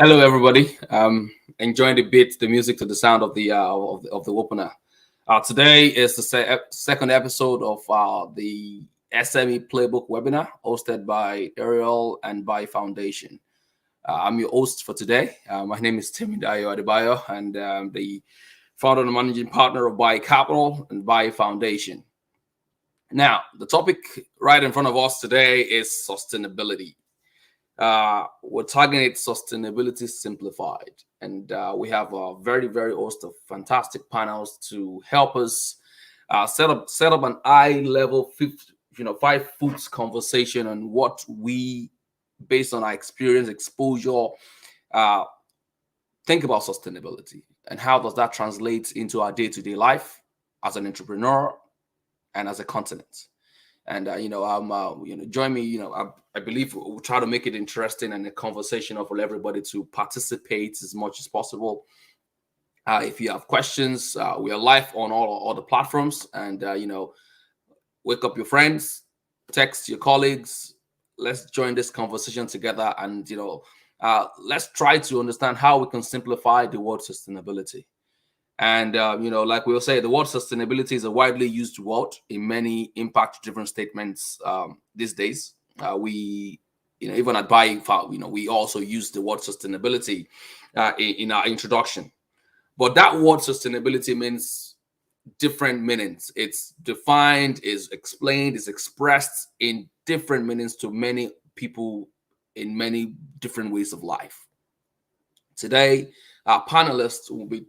Hello, everybody. Enjoying the beat, the music to the sound of the opener. Today is the second episode of the SME Playbook webinar hosted by Arielle and BAYI Foundation. I'm your host for today. My name is Timidayo Adebayo, and I'm the founder and managing partner of BAYI Capital and BAYI Foundation. Now, the topic right in front of us today is sustainability. We're targeting sustainability simplified, and we have a very host of fantastic panels to help us set up an eye level 5 foot conversation on what we, based on our experience, exposure, think about sustainability and how does that translate into our day-to-day life as an entrepreneur and as a continent. And join me. I believe we'll try to make it interesting and a conversation for everybody to participate as much as possible. If you have questions, we are live on all the platforms. And wake up your friends, text your colleagues. Let's join this conversation together, and let's try to understand how we can simplify the word sustainability. And, like we'll say, the word sustainability is a widely used word in many impact-driven statements these days. We, even at BAYI, we also use the word sustainability in our introduction. But that word sustainability means different meanings. It's defined, is explained, is expressed in different meanings to many people in many different ways of life. Today, our panelists will be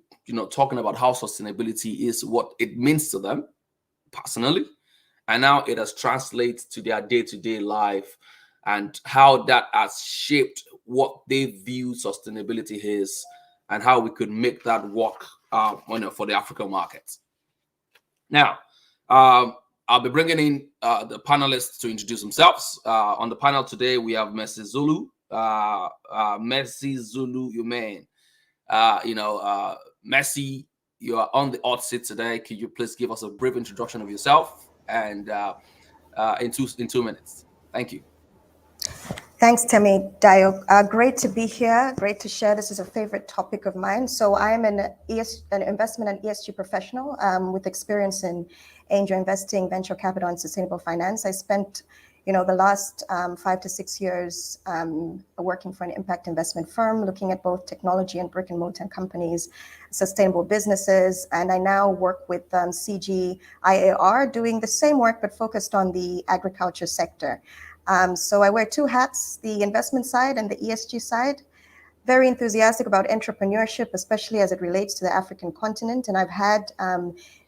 talking about how sustainability is, what it means to them personally, and how it has translated to their day-to-day life, and how that has shaped what they view sustainability is, and how we could make that work for the African market. Now, I'll be bringing in the panelists to introduce themselves. On the panel today, we have Messi Zulu. Messi Zulu, you man. Messi, you are on the hot seat today. Could you please give us a brief introduction of yourself and in 2 minutes? Thank you. Thanks, Temi Dio. Great to be here. Great to share. This is a favorite topic of mine. So I am an investment and ESG professional with experience in angel investing, venture capital, and sustainable finance. I spent the last 5 to 6 years working for an impact investment firm, looking at both technology and brick and mortar companies, sustainable businesses. And I now work with CG IAR, doing the same work, but focused on the agriculture sector. So I wear 2 hats, the investment side and the ESG side. Very enthusiastic about entrepreneurship, especially as it relates to the African continent. And I've had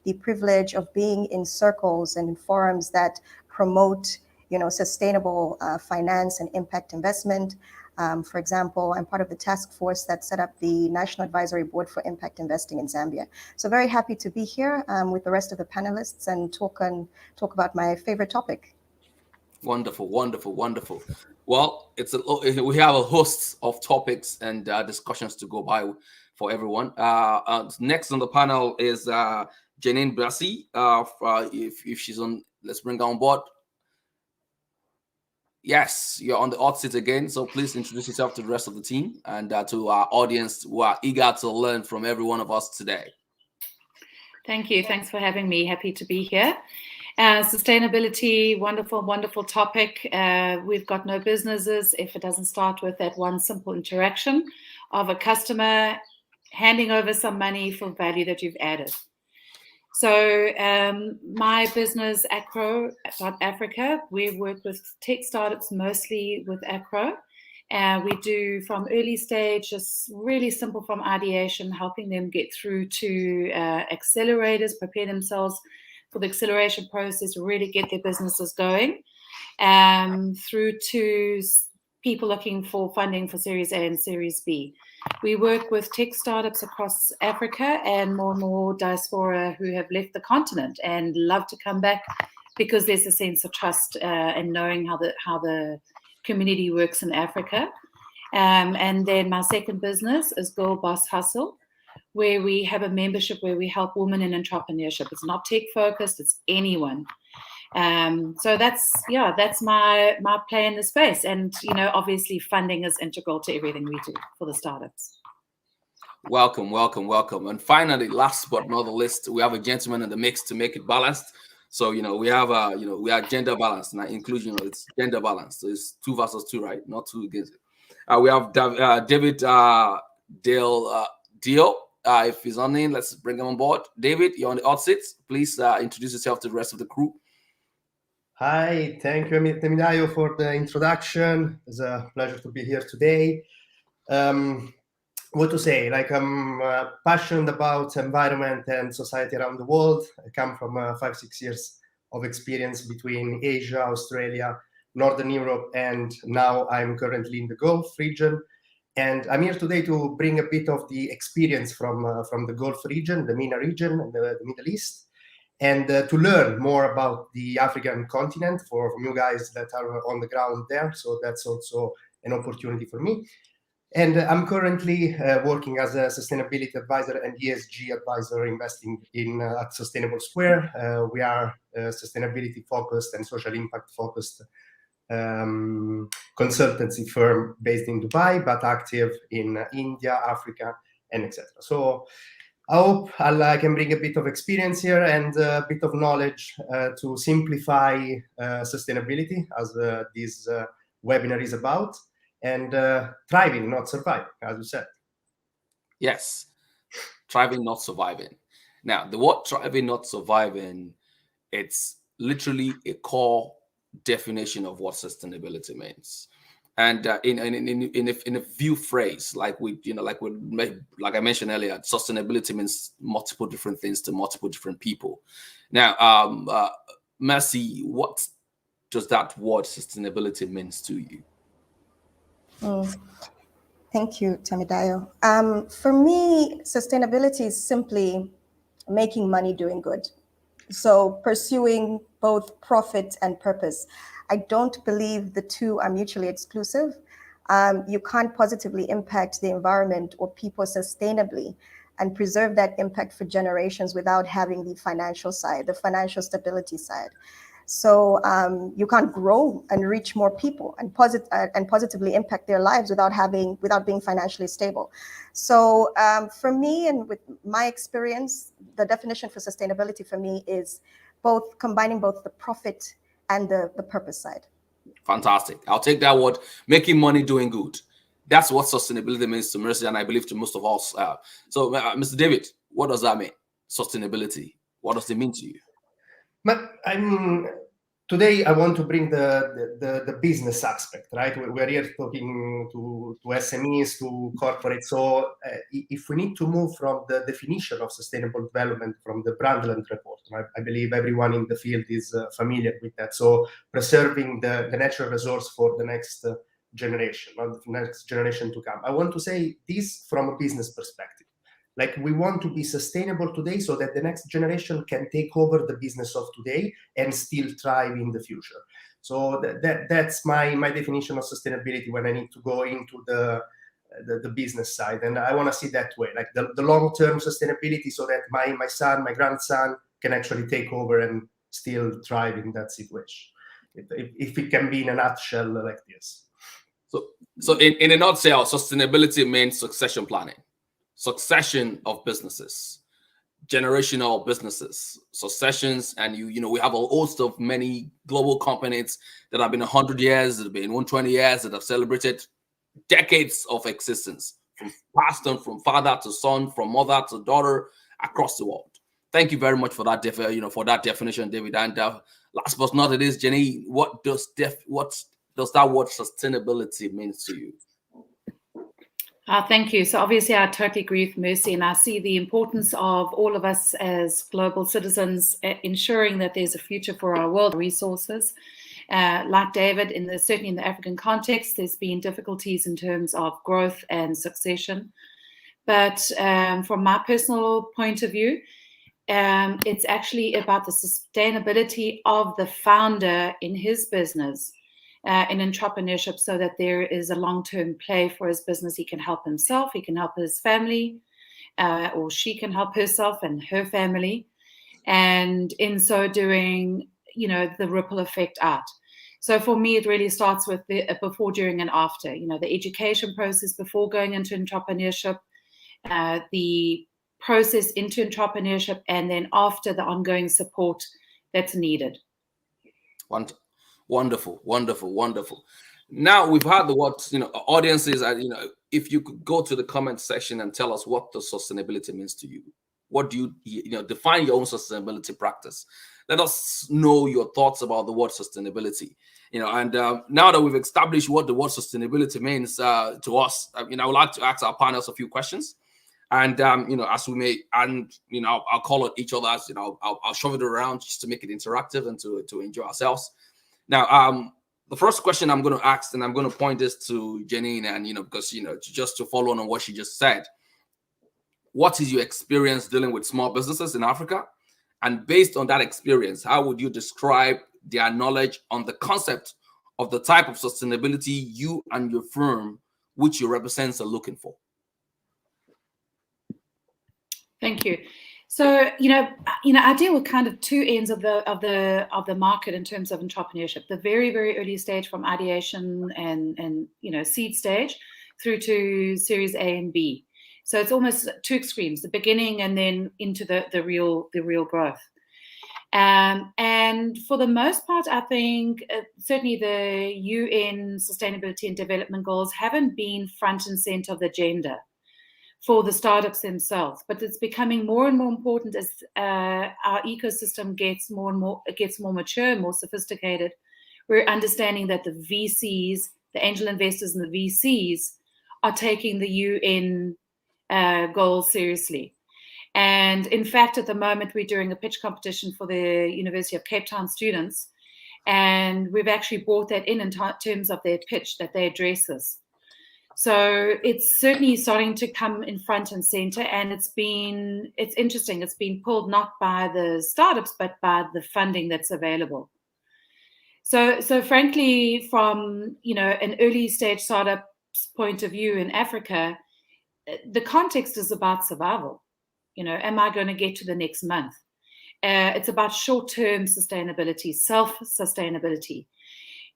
the privilege of being in circles and in forums that promote sustainable finance and impact investment. For example, I'm part of the task force that set up the National Advisory Board for Impact Investing in Zambia. So very happy to be here with the rest of the panelists and talk about my favorite topic. Wonderful. Well, we have a host of topics and discussions to go by for everyone. Next on the panel is Janine Brassi. If she's on, let's bring her on board. Yes, you're on the hot seat again, so please introduce yourself to the rest of the team and to our audience who are eager to learn from every one of us today. Thank you. Thanks for having me. Happy to be here. Sustainability, wonderful topic. We've got no businesses if it doesn't start with that one simple interaction of a customer handing over some money for value that you've added. So my business, Acro Africa, we work with tech startups, mostly with Acro. We do from early stage, just really simple from ideation, helping them get through to accelerators, prepare themselves for the acceleration process, really get their businesses going, through to people looking for funding for Series A and Series B. We work with tech startups across Africa and more diaspora who have left the continent and love to come back because there's a sense of trust and knowing how the community works in Africa. And then my second business is Girl Boss Hustle, where we have a membership where we help women in entrepreneurship. It's not tech focused, it's anyone. So that's my play in the space. And, obviously funding is integral to everything we do for the startups. Welcome, welcome, welcome. And finally, last but not the least, we have a gentleman in the mix to make it balanced. So, we have, we are gender balanced, not inclusion, it's gender balanced. So it's 2 versus 2, right? Not 2 against it. We have David Dio. If he's on in, let's bring him on board. David, you're on the hot seat. Please introduce yourself to the rest of the crew. Hi, thank you, Temidayo, for the introduction. It's a pleasure to be here today. What to say? I'm passionate about environment and society around the world. I come from 5-6 years of experience between Asia, Australia, Northern Europe, and now I'm currently in the Gulf region. And I'm here today to bring a bit of the experience from the Gulf region, the MENA region, and the Middle East, and to learn more about the African continent from you guys that are on the ground there. So that's also an opportunity for me. And I'm currently working as a sustainability advisor and ESG advisor, investing in at Sustainable Square. We are sustainability focused and social impact focused consultancy firm based in Dubai, but active in India, Africa, and etc. So I hope I can bring a bit of experience here and a bit of knowledge to simplify sustainability, as this webinar is about. And thriving, not surviving, as you said. Yes, thriving, not surviving. Now, the word thriving, not surviving, it's literally a core definition of what sustainability means. And in a few phrase, like I mentioned earlier, sustainability means multiple different things to multiple different people. Now, Mercy, what does that word sustainability means to you? Thank you, Temidayo. For me, sustainability is simply making money doing good. So pursuing both profit and purpose. I don't believe the two are mutually exclusive. You can't positively impact the environment or people sustainably and preserve that impact for generations without having the financial side, the financial stability side. So you can't grow and reach more people and positively impact their lives without being financially stable. So for me, and with my experience, the definition for sustainability for me is combining both the profit and the purpose side. Fantastic. I'll take that word, making money doing good. That's what sustainability means to Mercy, and I believe to most of us. So, Mr. David, what does that mean? Sustainability. What does it mean to you? But today I want to bring the business aspect, right? We're here talking to SMEs, to corporates. So if we need to move from the definition of sustainable development from the Brundtland report, right? I believe everyone in the field is familiar with that. So preserving the natural resource for the next generation, or the next generation to come. I want to say this from a business perspective. Like, we want to be sustainable today so that the next generation can take over the business of today and still thrive in the future. So that's my definition of sustainability when I need to go into the business side. And I want to see that way, like the long-term sustainability, so that my son, my grandson can actually take over and still thrive in that situation. If it can be in a nutshell like this. So in a nutshell, sustainability means succession planning. Succession of businesses, generational businesses, successions, and we have a host of many global companies that have been 100 years, that have been 120 years, that have celebrated decades of existence, from past and from father to son, from mother to daughter, across the world. Thank you very much for that, for that definition, David. And last but not least, Jenny, what does that word sustainability mean to you? Thank you. So obviously I totally agree with Mercy, and I see the importance of all of us as global citizens ensuring that there's a future for our world resources. Like David, certainly in the African context, there's been difficulties in terms of growth and succession. But from my personal point of view, it's actually about the sustainability of the founder in his business. In entrepreneurship, so that there is a long-term play for his business. He can help himself, he can help his family, or she can help herself and her family. And in so doing, the ripple effect out. So for me, it really starts with the before, during, and after. The education process before going into entrepreneurship, the process into entrepreneurship, and then after, the ongoing support that's needed. Wonderful, wonderful, wonderful. Now we've had the what audiences. If you could go to the comment section and tell us what the sustainability means to you. What do you define your own sustainability practice? Let us know your thoughts about the word sustainability. And now that we've established what the word sustainability means to us, I would like to ask our panelists a few questions. And as we may, and I'll call on each other as I'll shove it around just to make it interactive and to enjoy ourselves. Now, the first question I'm going to ask, and I'm going to point this to Janine, and because just to follow on what she just said. What is your experience dealing with small businesses in Africa? And based on that experience, how would you describe their knowledge on the concept of the type of sustainability you and your firm, which you represent, are looking for? Thank you. So, I deal with kind of two ends of the market in terms of entrepreneurship. The very, very early stage, from ideation and seed stage through to Series A and B. So it's almost two extremes: the beginning and then into the real growth. And for the most part, I think certainly the UN Sustainability and Development Goals haven't been front and center of the agenda for the startups themselves, but it's becoming more and more important as our ecosystem gets more mature, more sophisticated. We're understanding that the VCs, the angel investors and the VCs, are taking the UN goals seriously. And in fact, at the moment, we're doing a pitch competition for the University of Cape Town students, and we've actually brought that in terms of their pitch, that they address this. So it's certainly starting to come in front and center, and it's interesting. It's been pulled not by the startups, but by the funding that's available. So frankly, from an early stage startup's point of view in Africa, the context is about survival. Am I going to get to the next month? It's about short-term sustainability, self-sustainability.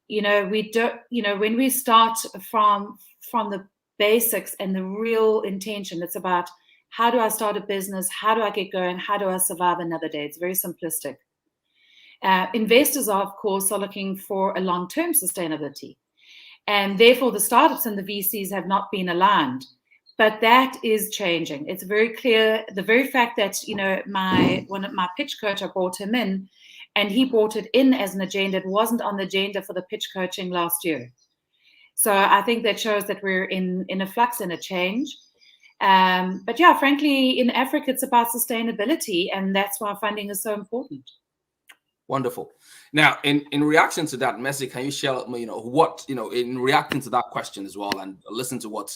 We don't. When we start from the basics and the real intention, it's about, how do I start a business? How do I get going? How do I survive another day? It's very simplistic. Investors are, of course, looking for a long-term sustainability, and therefore the startups and the VCs have not been aligned. But that is changing. It's very clear. The very fact that one of my pitch coach, I brought him in, and he brought it in as an agenda. It wasn't on the agenda for the pitch coaching last year. So I think that shows that we're in a flux and a change. But yeah, frankly, in Africa, it's about sustainability, and that's why funding is so important. Wonderful. Now, in reaction to that, Messi, can you share what in reacting to that question as well, and listen to what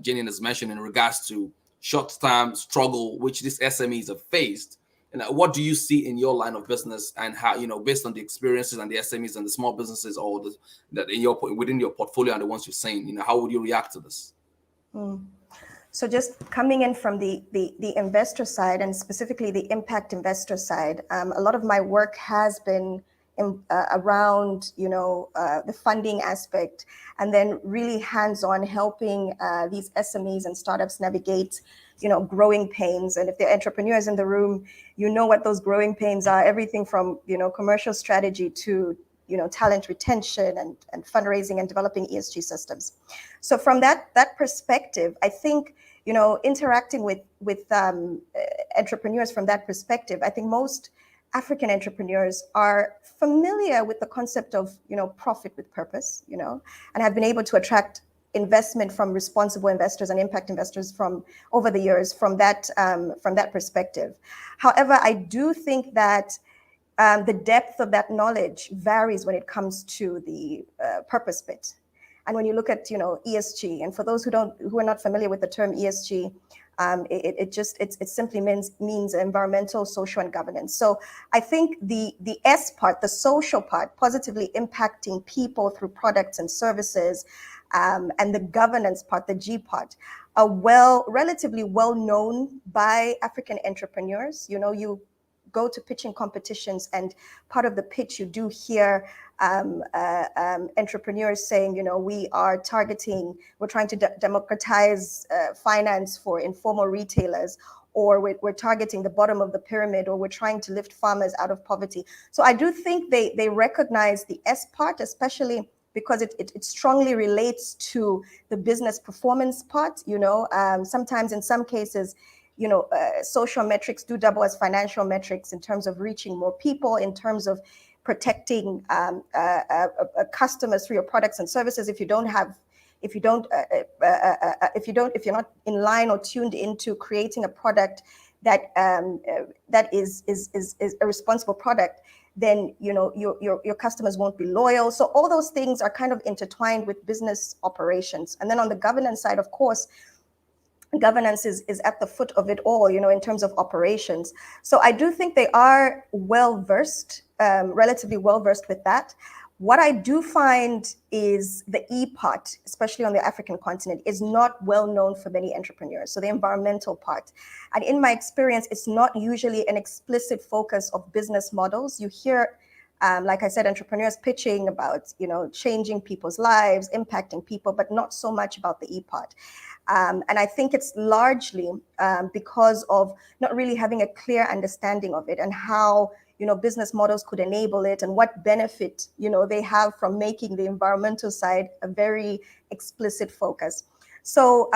Jenny has mentioned in regards to short-term struggle which these SMEs have faced? And what do you see in your line of business, and how based on the experiences and the SMEs and the small businesses, or that within your portfolio and the ones you've seen, how would you react to this? So just coming in from the investor side, and specifically the impact investor side, a lot of my work has been around the funding aspect, and then really hands-on helping these SMEs and startups navigate growing pains. And if there are entrepreneurs in the room, what those growing pains are: everything from commercial strategy to talent retention and fundraising and developing ESG systems. So from that perspective, I think interacting with entrepreneurs from that perspective, I think most African entrepreneurs are familiar with the concept of profit with purpose, and have been able to attract investment from responsible investors and impact investors from over the years from that perspective. However, I do think that the depth of that knowledge varies when it comes to the purpose bit. And when you look at ESG, and for those who are not familiar with the term ESG, it simply means environmental, social, and governance. So I think the S part, the social part, positively impacting people through products and services, and the governance part, the G part, are relatively well known by African entrepreneurs. go to pitching competitions, and part of the pitch you do hear entrepreneurs saying, you know, we're trying to democratize finance for informal retailers, or we're targeting the bottom of the pyramid, or we're trying to lift farmers out of poverty. So I do think they recognize the S part, especially because it strongly relates to the business performance part. You know, sometimes in some cases, you know, social metrics do double as financial metrics in terms of reaching more people, in terms of protecting customers through your products and services. If you're not in line or tuned into creating a product that is a responsible product, then, you know, your customers won't be loyal. So all those things are kind of intertwined with business operations. And then on the governance side, of course, governance is at the foot of it all, you know, in terms of operations. So I do think they are well-versed, relatively well-versed with that. What I do find is the E part, especially on the African continent, is not well known for many entrepreneurs. So the environmental part. And in my experience, it's not usually an explicit focus of business models. You hear, like I said, entrepreneurs pitching about, you know, changing people's lives, impacting people, but not so much about the E part. And I think it's largely because of not really having a clear understanding of it and how, you know, business models could enable it, and what benefit, you know, they have from making the environmental side a very explicit focus. So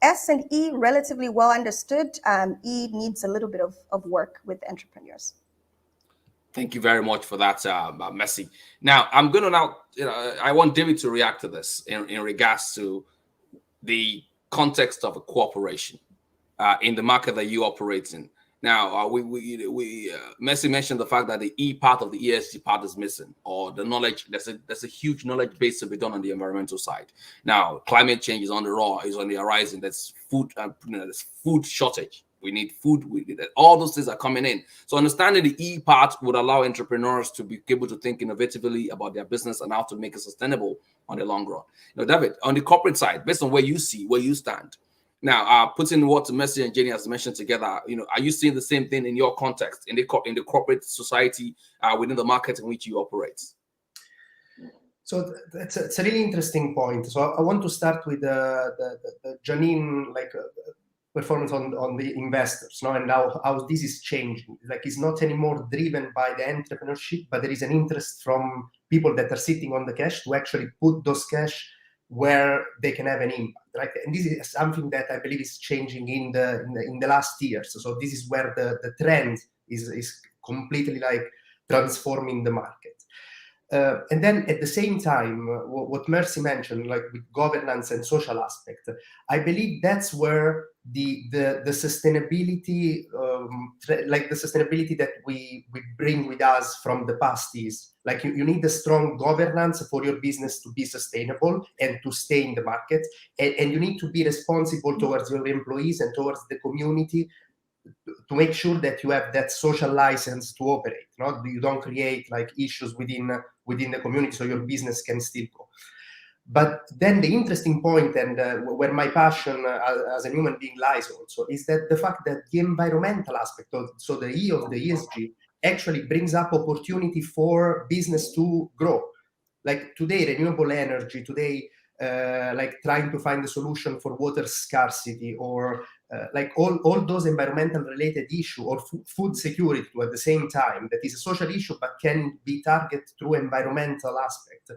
S and E, relatively well understood. E needs a little bit of work with entrepreneurs. Thank you very much for that, Messi. Now, I'm going to I want David to react to this in regards to the context of a cooperation in the market that you operate in. Now, Messi mentioned the fact that the E part of the ESG part is missing, or the knowledge. There's a huge knowledge base to be done on the environmental side. Now, climate change is on the horizon. There's food, there's food shortage. We need food. All those things are coming in. So understanding the E part would allow entrepreneurs to be able to think innovatively about their business and how to make it sustainable on the long run. Now, David, on the corporate side, based on where you stand. Now, putting what Messi and Jenny has mentioned together, you know, are you seeing the same thing in your context, in the corporate society, within the market in which you operate? So it's a really interesting point. So I want to start with the Janine performance on the investors, no, and how this is changing. Like, it's not anymore driven by the entrepreneurship, but there is an interest from people that are sitting on the cash to actually put those cash where they can have an impact, right? And this is something that I believe is changing in the last years. So this is where the trend is completely like transforming the market. And then at the same time, what Mercy mentioned, like with governance and social aspect, I believe that's where the sustainability, like the sustainability that we bring with us from the past is, like, you need a strong governance for your business to be sustainable and to stay in the market, and you need to be responsible towards your employees and towards the community to make sure that you have that social license to operate. You don't create like issues within the community, so your business can still go. But then the interesting point, and where my passion as a human being lies also, is that the fact that the environmental aspect of, so the E of the ESG, actually brings up opportunity for business to grow. Like today, renewable energy, today, like trying to find a solution for water scarcity, or like all those environmental related issue, or food security at the same time, that is a social issue but can be targeted through environmental aspect.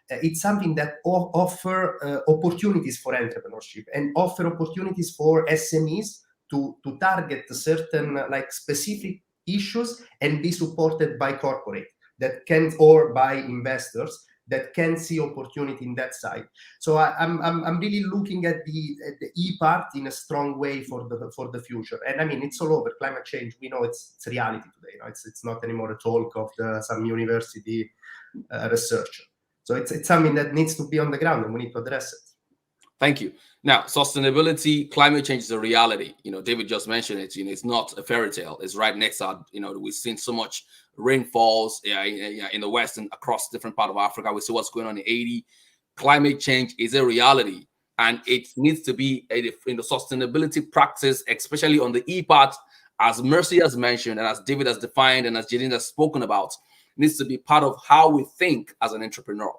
It's something that offer opportunities for entrepreneurship and offer opportunities for SMEs to target certain like specific issues and be supported by corporate that can, or by investors that can see opportunity in that side. So I'm really looking at the E part in a strong way for the future. And I mean, it's all over. Climate change, we know it's reality today. It's not anymore a talk of some university researcher. So it's something that needs to be on the ground, and we need to address it. Thank you. Now, sustainability, climate change is a reality. David just mentioned it. It's not a fairy tale. It's right next to us. We've seen so much rainfalls in the West and across different parts of Africa. We see what's going on in Haiti. Climate change is a reality, and it needs to be in the sustainability practice, especially on the E part, as Mercy has mentioned, and as David has defined, and as Janine has spoken about, needs to be part of how we think as an entrepreneur.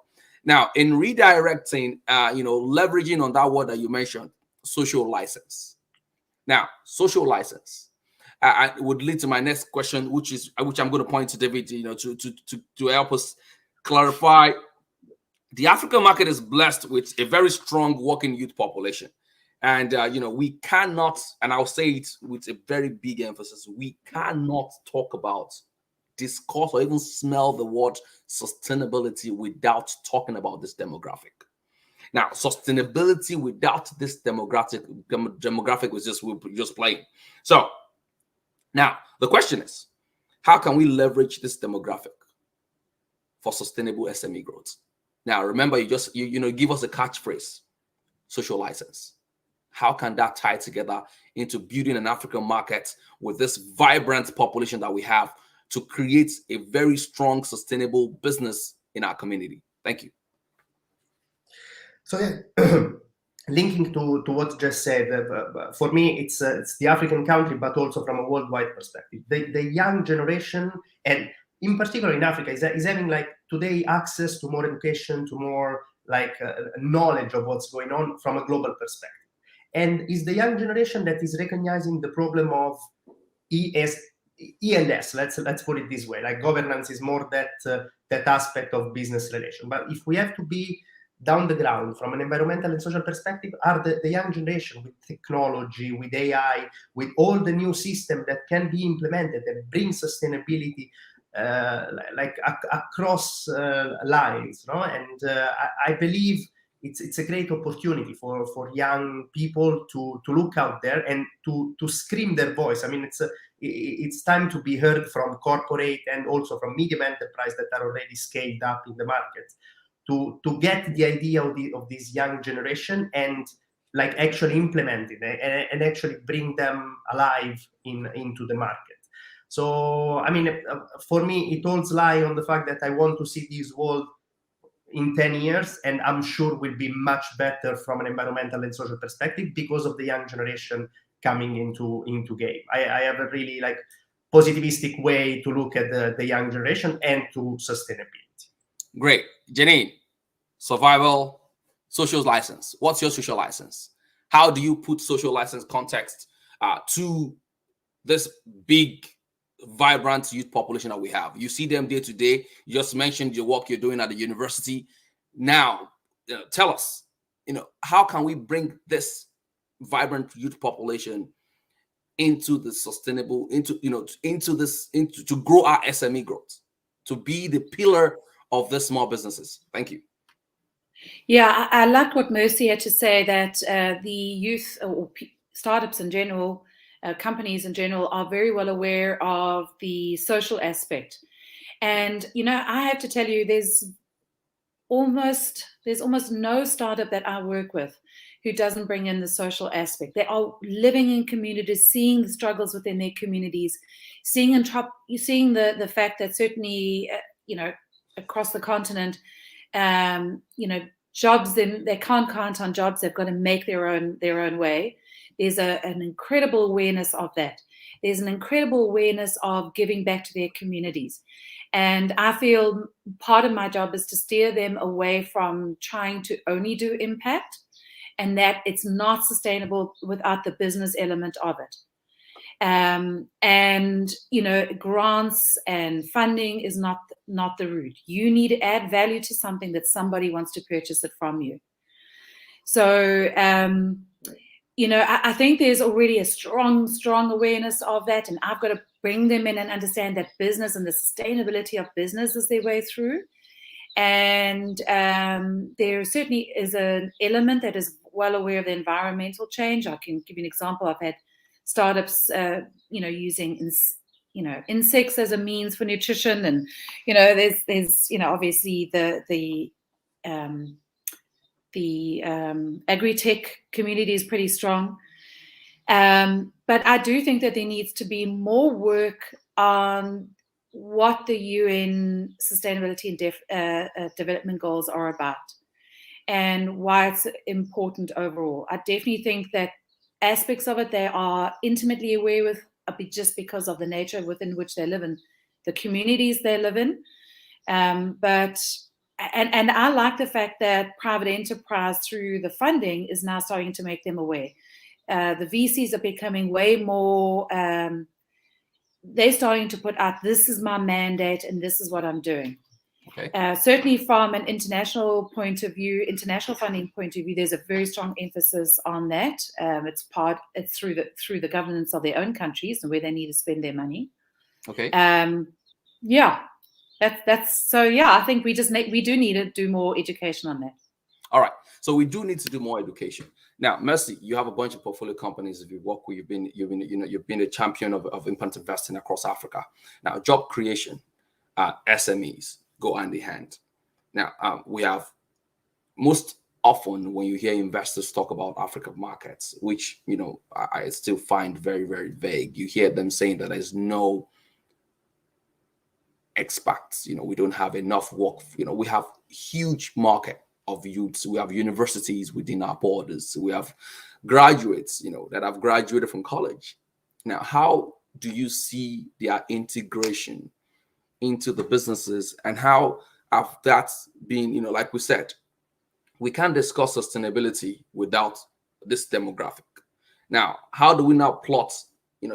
Now, in redirecting, leveraging on that word that you mentioned, social license. Now, social license, I would lead to my next question, which I'm going to point to David, to help us clarify. The African market is blessed with a very strong working youth population. And, we cannot, and I'll say it with a very big emphasis, we cannot talk about, discuss, or even smell the word sustainability without talking about this demographic. Now, sustainability without this demographic was just plain. So now the question is, how can we leverage this demographic for sustainable SME growth? Now, remember, you give us a catchphrase, social license. How can that tie together into building an African market with this vibrant population that we have to create a very strong, sustainable business in our community? Thank you. So yeah, linking to what just said, for me, it's the African country, but also from a worldwide perspective. The young generation, and in particular in Africa, is having like today access to more education, to more like knowledge of what's going on from a global perspective. And is the young generation that is recognizing the problem of E&S, let's put it this way, like governance is more that aspect of business relation. But if we have to be down the ground from an environmental and social perspective, are the young generation with technology, with AI, with all the new system that can be implemented that bring sustainability across lines, no? And I believe it's a great opportunity for young people to look out there and to scream their voice. I mean, it's time to be heard from corporate and also from medium enterprise that are already scaled up in the market to get the idea of this young generation and like actually implement it and actually bring them alive into the market. So, I mean, for me, it all lies on the fact that I want to see this world in 10 years, and I'm sure will be much better from an environmental and social perspective because of the young generation coming into game. I have a really like positivistic way to look at the young generation and to sustainability. Great. Janine, survival, social license. What's your social license? How do you put social license context to this big, vibrant youth population that we have? You see them day to day. You just mentioned your work you're doing at the university. Now, tell us, how can we bring this vibrant youth population into the sustainable, to grow our SME growth, to be the pillar of the small businesses? Thank you. Yeah, I like what Mercy had to say, that the youth or startups in general, companies in general, are very well aware of the social aspect. And, I have to tell you, there's almost no startup that I work with who doesn't bring in the social aspect. They are living in communities, seeing the struggles within their communities, seeing the fact that certainly, across the continent, jobs, they can't count on jobs. They've got to make their own way. There's an incredible awareness of that. There's an incredible awareness of giving back to their communities. And I feel part of my job is to steer them away from trying to only do impact, and that it's not sustainable without the business element of it. Grants and funding is not the route. You need to add value to something that somebody wants to purchase it from you. So, I think there's already a strong awareness of that, and I've got to bring them in and understand that business and the sustainability of business is their way through. And there certainly is an element that is well aware of the environmental change. I can give you an example. I've had startups, using, insects as a means for nutrition, and there's obviously the agri-tech community is pretty strong. But I do think that there needs to be more work on what the UN Sustainability and Development Goals are about and why it's important overall. I definitely think that aspects of it they are intimately aware just because of the nature within which they live in, the communities they live in. But I like the fact that private enterprise through the funding is now starting to make them aware. The VCs are becoming way more, they're starting to put out, this is my mandate and this is what I'm doing. Okay. Certainly from an international point of view, international funding point of view, there's a very strong emphasis on that. It's through the governance of their own countries and where they need to spend their money. Okay. Yeah, that's so. Yeah, I think we do need to do more education on that. All right. So we do need to do more education. Now, Mercy, you have a bunch of portfolio companies that you work with. You've been a champion of impact investing across Africa. Now, job creation, SMEs go hand in hand. Now, we have most often when you hear investors talk about African markets, which I still find very, very vague. You hear them saying that there's no expats. We don't have enough work. We have huge market of youths. We have universities within our borders. We have graduates, that have graduated from college. Now, how do you see their integration into the businesses, and how have that been, like we said, we can't discuss sustainability without this demographic. Now, how do we now plot,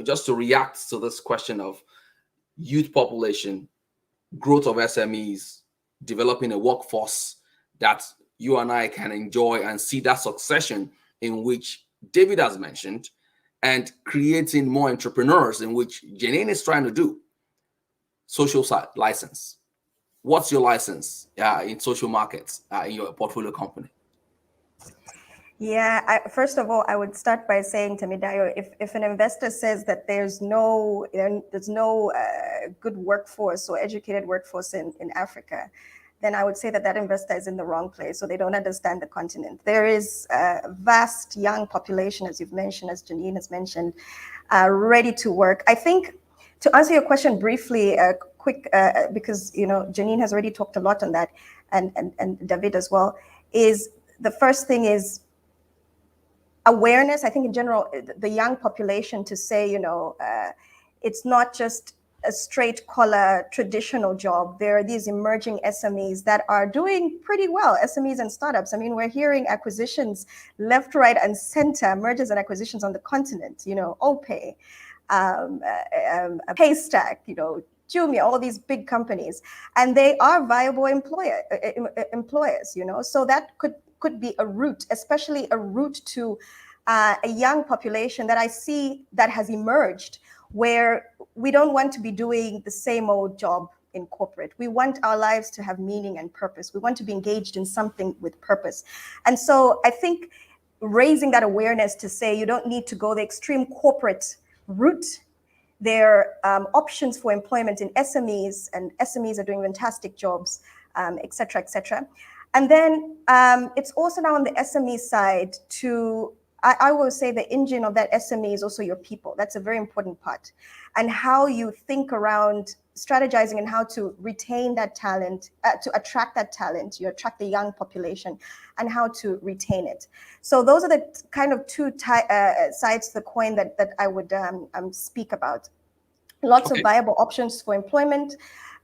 just to react to this question of youth population, growth of SMEs, developing a workforce that you and I can enjoy and see that succession in which David has mentioned, and creating more entrepreneurs, in which Janine is trying to do. Social side license. What's your license in social markets in your portfolio company? Yeah, first of all, I would start by saying, Temidayo, if an investor says that there's no good workforce or educated workforce in Africa, then I would say that investor is in the wrong place, so they don't understand the continent. There is a vast young population, as you've mentioned, as Janine has mentioned, ready to work. I think, to answer your question briefly, quick, because Janine has already talked a lot on that, and David as well, is the first thing is awareness. I think in general, the young population, to say, it's not just a straight collar traditional job. There are these emerging SMEs that are doing pretty well, SMEs and startups. I mean, we're hearing acquisitions left, right, and center, mergers and acquisitions on the continent, OPay, Paystack, Jumia, all these big companies, and they are viable employers, so that could be a route, especially a route to a young population that I see that has emerged, where we don't want to be doing the same old job in corporate. We want our lives to have meaning and purpose. We want to be engaged in something with purpose. And so I think raising that awareness to say you don't need to go the extreme corporate route. There are options for employment in SMEs, and SMEs are doing fantastic jobs, et cetera, et cetera. And then it's also now on the SME side I will say the engine of that SME is also your people. That's a very important part. And how you think around strategizing and how to retain that talent, to attract that talent, you attract the young population, and how to retain it. So those are the kind of two sides to the coin that I would speak about. Lots of viable options for employment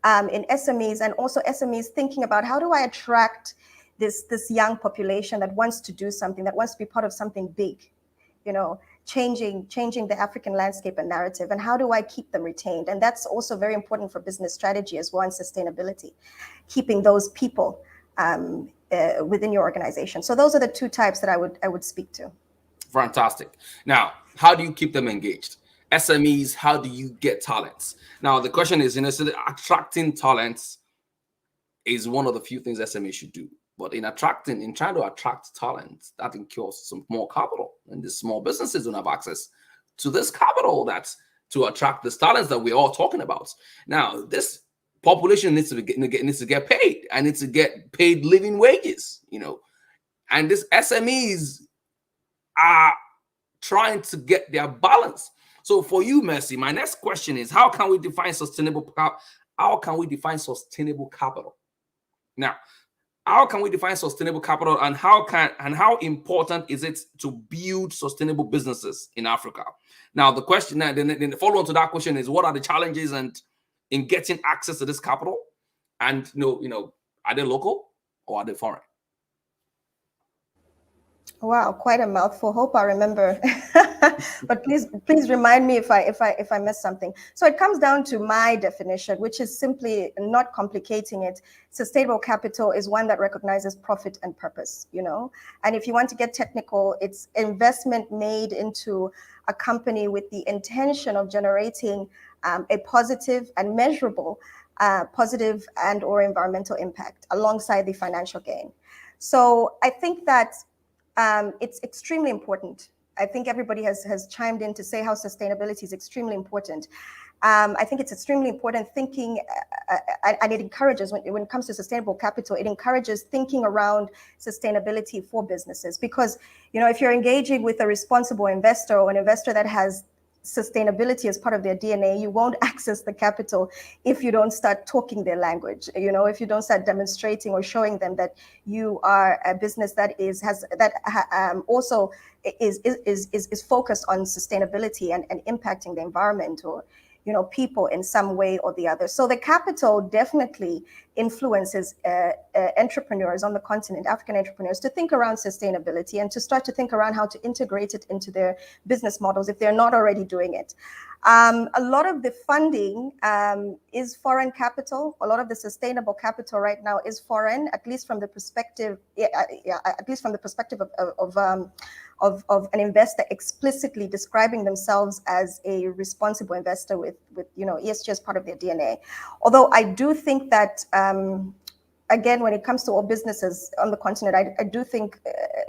in SMEs, and also SMEs thinking about, how do I attract this young population that wants to do something, that wants to be part of something big, changing the African landscape and narrative, and how do I keep them retained? And that's also very important for business strategy as well, and sustainability, keeping those people within your organization. So those are the two types that I would speak to. Fantastic. Now, how do you keep them engaged? SMEs, how do you get talents? Now, the question is, so attracting talents is one of the few things SMEs should do. But in trying to attract talent, that incurs some more capital, and the small businesses don't have access to this capital that's to attract these talents that we're all talking about. Now, this population needs to get paid, and needs to get paid living wages, and these SMEs are trying to get their balance. So for you, Mercy, my next question is, how can we define sustainable capital? Now, how can we define sustainable capital, and how important is it to build sustainable businesses in Africa? Now, the question, then the follow-on to that question is, what are the challenges and in getting access to this capital? And are they local or are they foreign? Wow, quite a mouthful. Hope I remember. But please remind me if I miss something. So it comes down to my definition, which is simply, not complicating it. Sustainable capital is one that recognizes profit and purpose, And if you want to get technical, it's investment made into a company with the intention of generating a positive and measurable positive and or environmental impact alongside the financial gain. So I think that it's extremely important. I think everybody has chimed in to say how sustainability is extremely important. I think it's extremely important thinking, and it encourages, when it comes to sustainable capital, it encourages thinking around sustainability for businesses. Because, if you're engaging with a responsible investor or an investor that has sustainability as part of their DNA, you won't access the capital if you don't start talking their language. If you don't start demonstrating or showing them that you are a business that also is focused on sustainability and impacting the environment or people in some way or the other. So the capital definitely influences entrepreneurs on the continent, African entrepreneurs, to think around sustainability and to start to think around how to integrate it into their business models if they're not already doing it. A lot of the funding is foreign capital. A lot of the sustainable capital right now is foreign, at least from the perspective, of an investor explicitly describing themselves as a responsible investor with ESG as part of their DNA. Although I do think that, again, when it comes to all businesses on the continent, I do think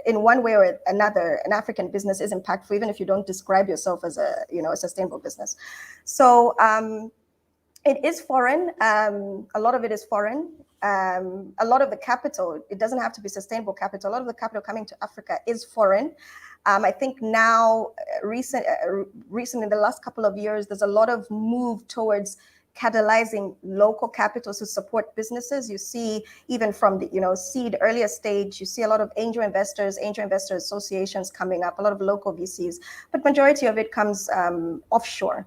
in one way or another, an African business is impactful, even if you don't describe yourself as a sustainable business. So it is foreign. A lot of it is foreign. A lot of the capital, it doesn't have to be sustainable capital. A lot of the capital coming to Africa is foreign. I think now, recent in the last couple of years, there's a lot of move towards catalyzing local capital to support businesses. You see, even from the seed earlier stage, you see a lot of angel investor associations coming up, a lot of local VCs, but majority of it comes offshore.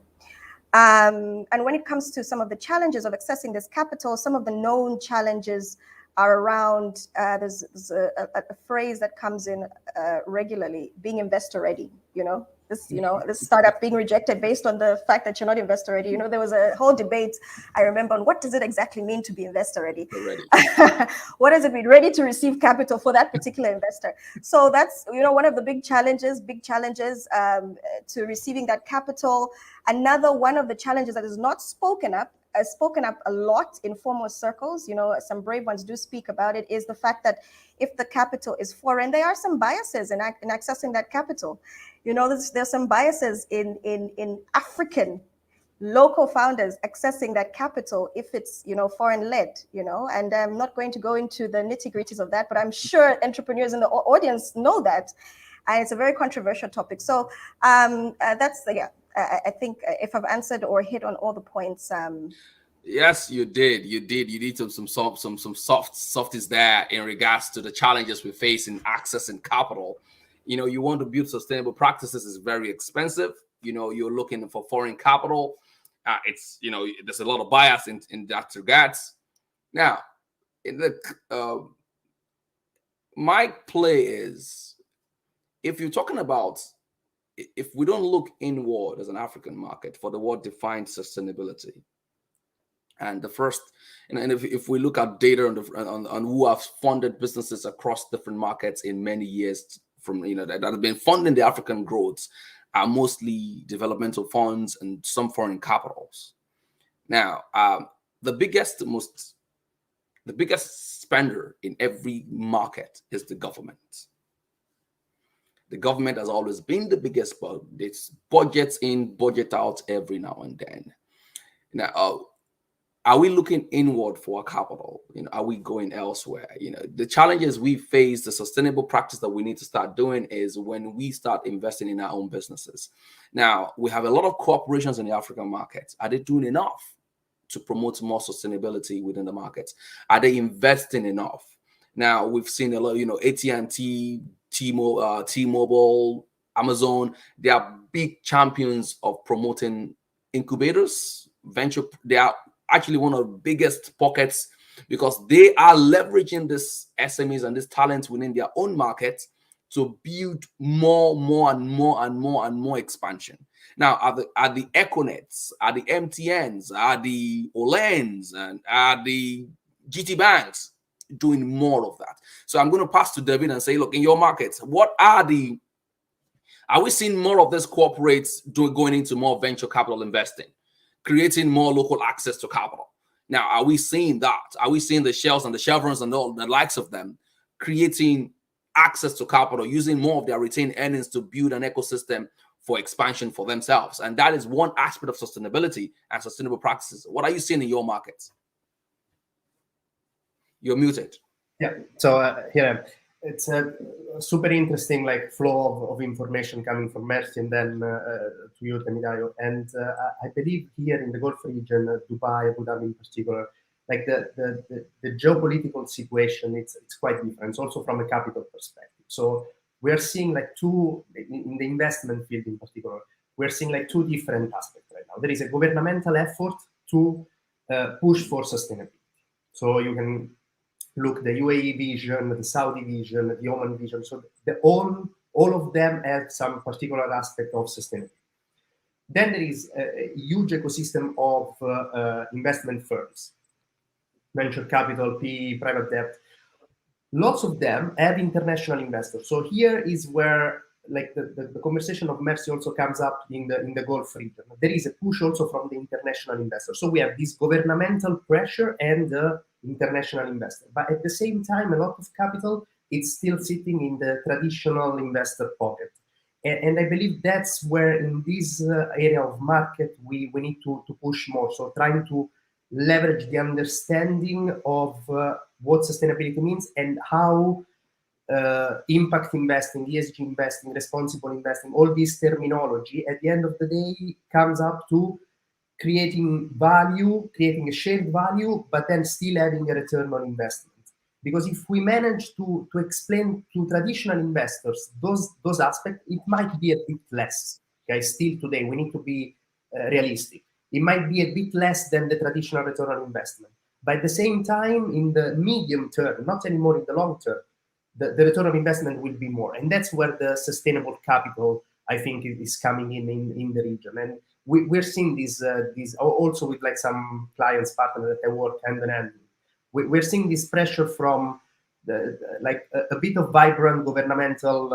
And when it comes to some of the challenges of accessing this capital, some of the known challenges are around, there's a phrase that comes in regularly, being investor ready, this startup being rejected based on the fact that you're not investor ready. There was a whole debate, I remember, on what does it exactly mean to be investor ready? What does it mean, ready to receive capital for that particular investor? So that's, one of the big challenges to receiving that capital. Another one of the challenges that is not spoken up a lot in formal circles, some brave ones do speak about it, is the fact that if the capital is foreign, there are some biases in accessing that capital. There's some biases in African local founders accessing that capital if it's, foreign led, and I'm not going to go into the nitty gritties of that, but I'm sure entrepreneurs in the audience know that. And it's a very controversial topic. So I think if I've answered or hit on all the points. Yes, you did. You did some softies there in regards to the challenges we face in accessing capital. You want to build sustainable practices is very expensive. You're looking for foreign capital. It's there's a lot of bias in that regards. Now, my play is, if you're talking about, if we don't look inward as an African market for the word defined sustainability, and the first, and if we look at data on who have funded businesses across different markets in many years from that have been funding the African growth, are mostly developmental funds and some foreign capitals. Now, the biggest spender in every market is the government. The government has always been the biggest, but it's budgets in, budget out every now and then. Now, are we looking inward for our capital? Are we going elsewhere? The challenges we face, the sustainable practice that we need to start doing is when we start investing in our own businesses. Now, we have a lot of corporations in the African market. Are they doing enough to promote more sustainability within the markets? Are they investing enough? Now we've seen a lot, AT&T, T-Mobile, Amazon. They are big champions of promoting incubators, venture. They are actually one of the biggest pockets because they are leveraging this SMEs and this talents within their own market to build more expansion. Now, are the Econets, are the MTNs, are the Olens, and are the GT Banks doing more of that? So I'm going to pass to David and say, look, in your markets, are we seeing more of these corporates going into more venture capital investing, creating more local access to capital? Now, are we seeing that? Are we seeing the Shells and the Chevrons and all the likes of them creating access to capital, using more of their retained earnings to build an ecosystem for expansion for themselves? And that is one aspect of sustainability and sustainable practices. What are you seeing in your markets? You're muted. Yeah. So here it's a super interesting flow of information coming from Merci and then to you, Temidayo. And I believe here in the Gulf region, Dubai, Abu Dhabi in particular, the geopolitical situation, it's quite different. It's also from a capital perspective. So we are seeing in the investment field in particular, we're seeing two different aspects right now. There is a governmental effort to push for sustainability. So you can look the UAE vision, the Saudi vision, the Oman vision. So all of them have some particular aspect of sustainability. Then there is a huge ecosystem of investment firms, venture capital, PE, private debt. Lots of them have international investors. So here is where the conversation of Merci also comes up in the Gulf region. There is a push also from the international investors. So we have this governmental pressure and the international investor. But at the same time, a lot of capital is still sitting in the traditional investor pocket. And I believe that's where in this area of market, we need to push more. So trying to leverage the understanding of what sustainability means and how impact investing, ESG investing, responsible investing, all this terminology at the end of the day comes up to creating value, creating a shared value, but then still having a return on investment. Because if we manage to explain to traditional investors those aspects, it might be a bit less. Okay, still today we need to be realistic. It might be a bit less than the traditional return on investment. But at the same time, in the medium term, not anymore in the long term, the return on investment will be more. And that's where the sustainable capital, I think, is coming in the region. And we're seeing these also with some clients, partners that I work hand in hand. We're seeing this pressure from a bit of vibrant governmental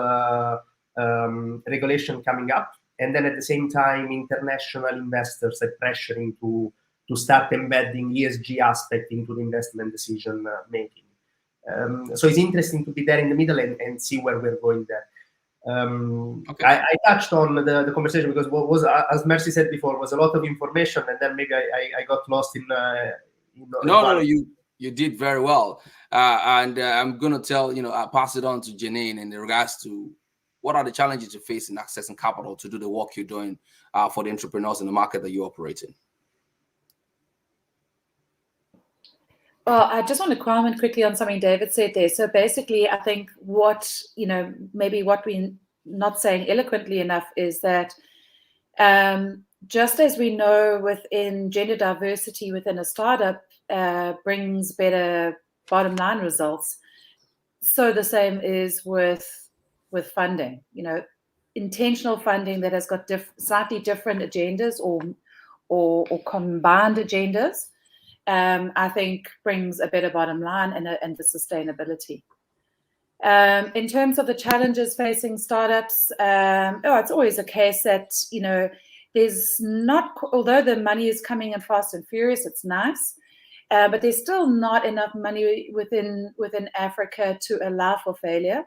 regulation coming up. And then at the same time, international investors are pressuring to start embedding ESG aspect into the investment decision making. So it's interesting to be there in the middle and see where we're going there. Okay. I touched on the conversation because what was, as Merci said before, was a lot of information, and then maybe I got lost in. No, you did very well, and I'm gonna I'll pass it on to Janine in regards to what are the challenges you face in accessing capital to do the work you're doing for the entrepreneurs in the market that you operate in. Well, I just want to comment quickly on something David said there. So basically, I think maybe what we're not saying eloquently enough is that just as we know within gender diversity within a startup brings better bottom line results, so the same is with funding. Intentional funding that has got slightly different agendas or combined agendas. I think brings a better bottom line and the sustainability. In terms of the challenges facing startups, it's always a case that, there's not, although the money is coming in fast and furious, it's nice, but there's still not enough money within Africa to allow for failure.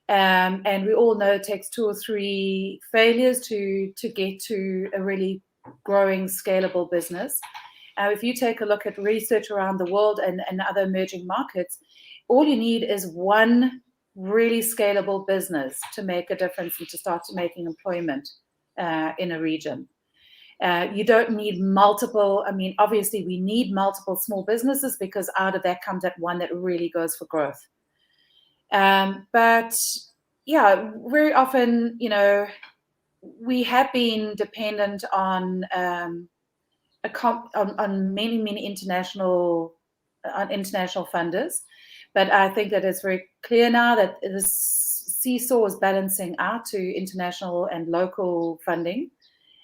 And we all know it takes 2 or 3 failures to get to a really growing, scalable business. If you take a look at research around the world and other emerging markets, all you need is one really scalable business to make a difference and to start making employment in a region. You don't need multiple. I mean, obviously, we need multiple small businesses because out of that comes that one that really goes for growth. But yeah, very often, you know, we have been dependent on many international funders, but I think that it's very clear now that this seesaw is balancing out to international and local funding.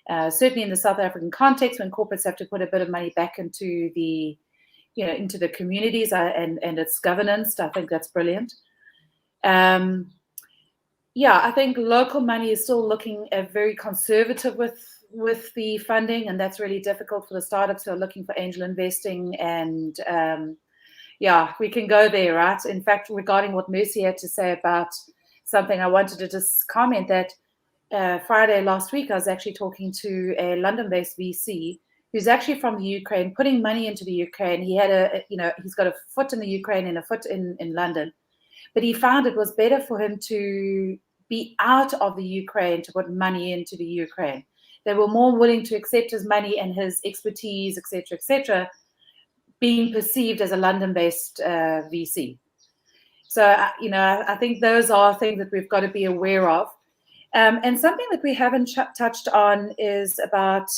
Certainly in the South African context, when corporates have to put a bit of money back into the, you know, into the communities and its governance, I think that's brilliant. Yeah, I think local money is still looking very conservative with the funding, and that's really difficult for the startups who are looking for angel investing. And yeah, we can go there, right? In fact, regarding what Mercy had to say about something, I wanted to just comment that Friday last week, I was actually talking to a London-based VC who's actually from the Ukraine, putting money into the Ukraine. He had he's got a foot in the Ukraine and a foot in London. But he found it was better for him to be out of the Ukraine to put money into the Ukraine. They were more willing to accept his money and his expertise, et cetera, being perceived as a London-based VC. So, I think those are things that we've got to be aware of. And something that we haven't touched on is about,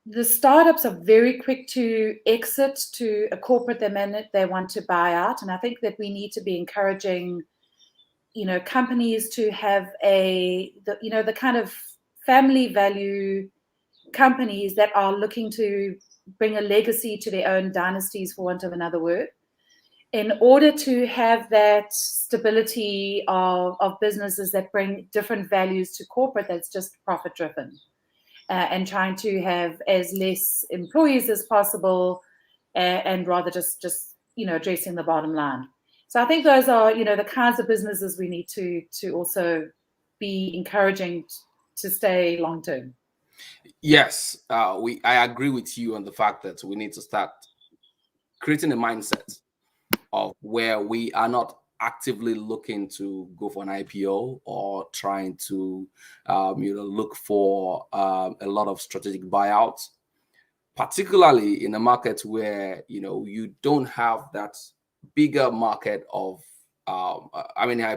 the startups are very quick to exit to a corporate they want to buy out. And I think that we need to be encouraging, companies to have the kind of family value companies that are looking to bring a legacy to their own dynasties, for want of another word, in order to have that stability of businesses that bring different values to corporate that's just profit driven. And trying to have as less employees as possible, and rather just addressing the bottom line. So I think those are the kinds of businesses we need to also be encouraging to stay long term. Yes, I agree with you on the fact that we need to start creating a mindset of where we are not actively looking to go for an IPO or trying to look for a lot of strategic buyouts, particularly in a market where you don't have that bigger market of IPO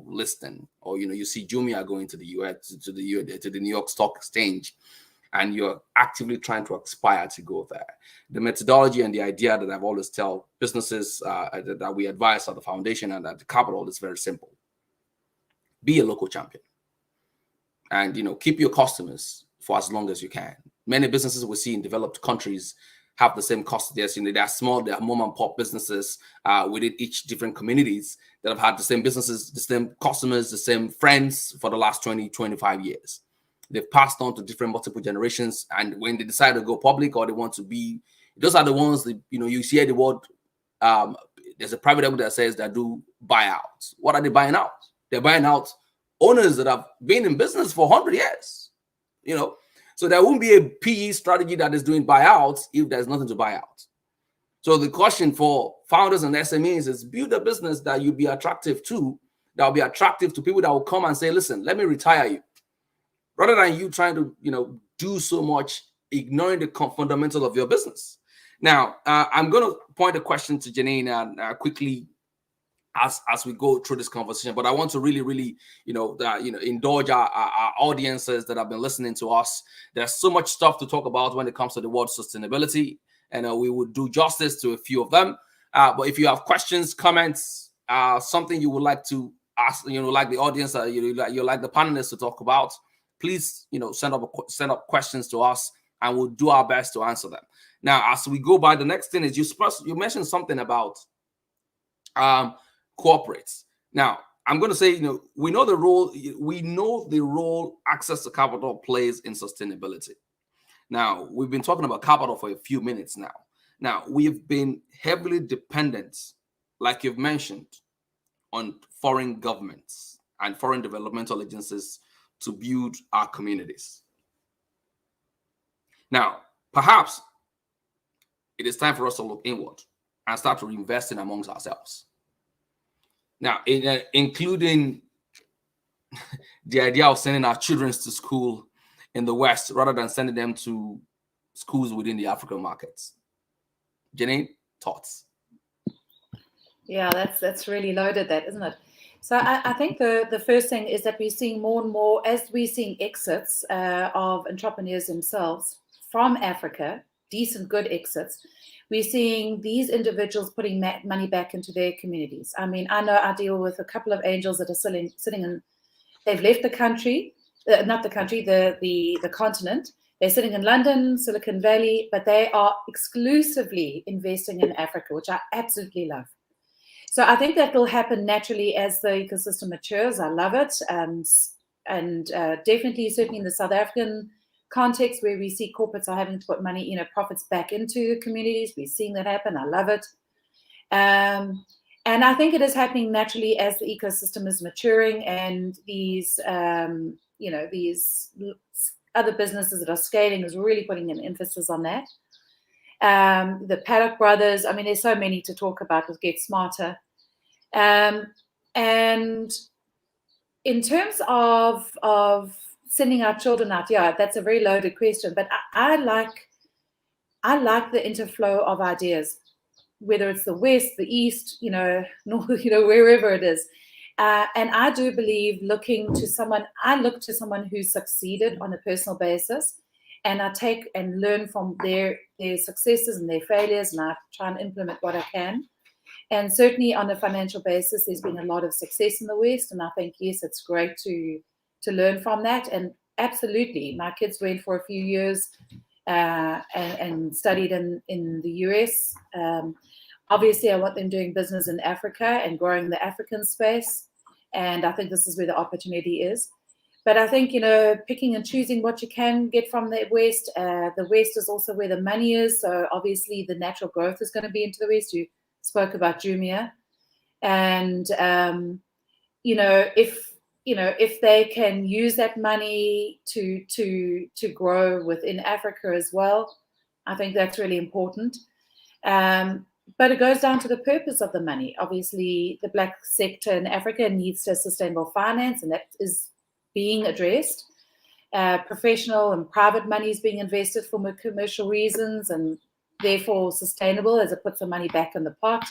listing, or you see Jumia going to the US to the New York Stock Exchange, and you're actively trying to aspire to go there. The methodology and the idea that I've always tell businesses that we advise at the foundation and at the capital is very simple. Be a local champion, and keep your customers for as long as you can. Many businesses we see in developed countries have the same customers. They are small, they are mom and pop businesses within each different communities that have had the same businesses, the same customers, the same friends for the last 20, 25 years. They've passed on to different multiple generations, and when they decide to go public or they want to be, those are the ones that you hear the word. There's a private equity that says they do buyouts. What are they buying out? They're buying out owners that have been in business for 100 years. So there won't be a PE strategy that is doing buyouts if there's nothing to buy out. So the question for founders and SMEs is build a business that you'll be attractive to, that will be attractive to people that will come and say, listen, let me retire you. Rather than you trying to, do so much, ignoring the fundamental of your business. Now, I'm going to point a question to Janine quickly as we go through this conversation, but I want to really, indulge our audiences that have been listening to us. There's so much stuff to talk about when it comes to the word sustainability, and we will do justice to a few of them. But if you have questions, comments, something you would like to ask, like the audience, you like the panelists to talk about, please, send up questions to us, and we'll do our best to answer them. Now, as we go by, the next thing is you mentioned something about corporates. Now, I'm going to say, we know the role access to capital plays in sustainability. Now, we've been talking about capital for a few minutes now. Now, we've been heavily dependent, like you've mentioned, on foreign governments and foreign developmental agencies to build our communities. Now, perhaps it is time for us to look inward and start to reinvest in amongst ourselves. Now, including the idea of sending our children to school in the West rather than sending them to schools within the African markets? Janine, thoughts? Yeah, that's really loaded, that, isn't it? So I think the first thing is that we're seeing more and more, as we're seeing exits of entrepreneurs themselves from Africa, decent, good exits, we're seeing these individuals putting money back into their communities. I mean, I know I deal with a couple of angels that are sitting in, they've left the country, not the country, the continent. They're sitting in London, Silicon Valley, but they are exclusively investing in Africa, which I absolutely love. So I think that will happen naturally as the ecosystem matures. I love it. And definitely, certainly in the South African context where we see corporates are having to put money, profits back into communities, we're seeing that happen. I love it. And I think it is happening naturally as the ecosystem is maturing, and these, these other businesses that are scaling is really putting an emphasis on that. The Paddock brothers, I mean, there's so many to talk about with Get Smarter. And in terms of sending our children out, yeah, that's a very loaded question, but I like the interflow of ideas, whether it's the West, the East, North, wherever it is. And I do believe I look to someone who's succeeded on a personal basis, and I take and learn from their successes and their failures, and I try and implement what I can. And certainly on a financial basis, there's been a lot of success in the West, and I think, yes, it's great to learn from that. And absolutely, my kids went for a few years and studied in the US. Obviously, I want them doing business in Africa and growing the African space, and I think this is where the opportunity is. But I think, picking and choosing what you can get from the West. The West is also where the money is. So obviously the natural growth is going to be into the West. You spoke about Jumia. And, if they can use that money to grow within Africa as well, I think that's really important. But it goes down to the purpose of the money. Obviously, the Black sector in Africa needs sustainable finance, and that is being addressed. Professional and private money is being invested for commercial reasons and therefore sustainable, as it puts the money back in the pot.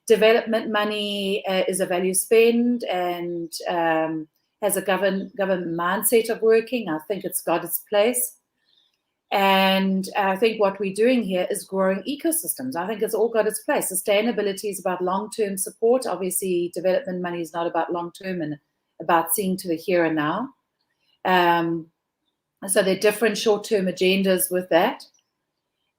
Development money is a value spend and has a government mindset of working. I think it's got its place. And I think what we're doing here is growing ecosystems. I think it's all got its place. Sustainability is about long-term support. Obviously, development money is not about long-term and about seeing to the here and now. So there are different short-term agendas with that.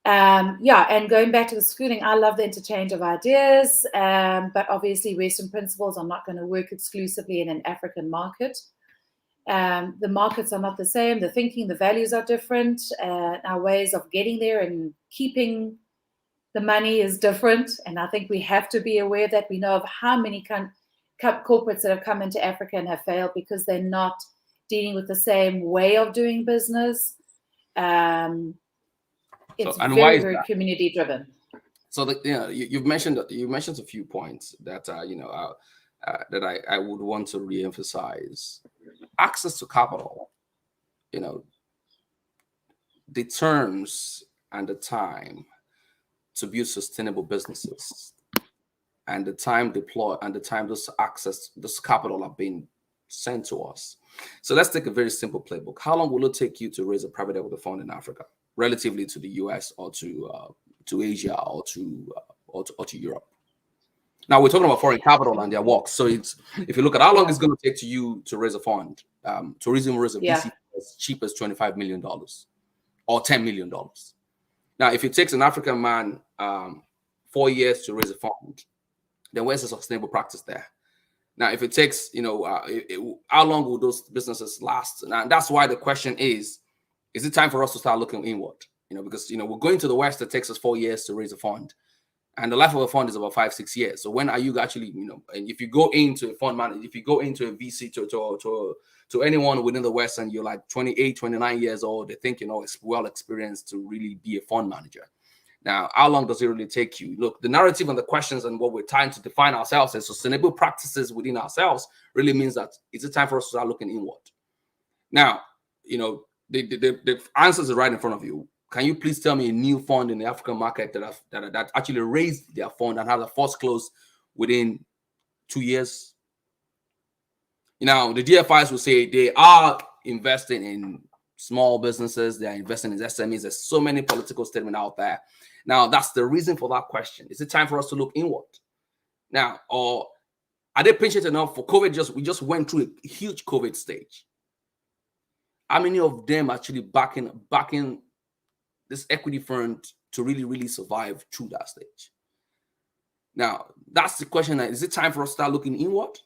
And going back to the schooling, I love the interchange of ideas, but obviously Western principles are not going to work exclusively in an African market. The markets are not the same. The thinking, the values are different. Our ways of getting there and keeping the money is different. And I think we have to be aware that we know of how many corporates that have come into Africa and have failed because they're not dealing with the same way of doing business. It's very community driven. So you've mentioned a few points that that I would want to reemphasize. Access to capital, the terms and the time to build sustainable businesses, and the time deployed and the time this capital are being sent to us. So let's take a very simple playbook. How long will it take you to raise a private equity fund in Africa, relatively to the US or to Asia or to Europe? Now we're talking about foreign capital and their work. So if you look at how long it's going to take to you to raise a fund, to raise a VC as cheap as $25 million or $10 million. Now, if it takes an African man 4 years to raise a fund, then where's the sustainable practice there? Now, if it takes, how long will those businesses last? And that's why the question is it time for us to start looking inward? Because, we're going to the West, it takes us 4 years to raise a fund. And the life of a fund is about 5-6 years. So when are you actually, and if you go into a fund manager, if you go into a VC to anyone within the West and you're like 28, 29 years old, they think, it's well experienced to really be a fund manager. Now, how long does it really take you? Look, the narrative and the questions and what we're trying to define ourselves as sustainable practices within ourselves really means that it's a time for us to start looking inward. Now, the the answers are right in front of you. Can you please tell me a new fund in the African market that actually raised their fund and has a first close within 2 years? Now, the DFIs will say they are investing in small businesses, they are investing in SMEs. There's so many political statements out there. Now, that's the reason for that question. Is it time for us to look inward? Now, or are they patient enough for COVID? We just went through a huge COVID stage. How many of them actually backing this equity fund to really survive through that stage? Now, that's the question. Is it time for us to start looking inward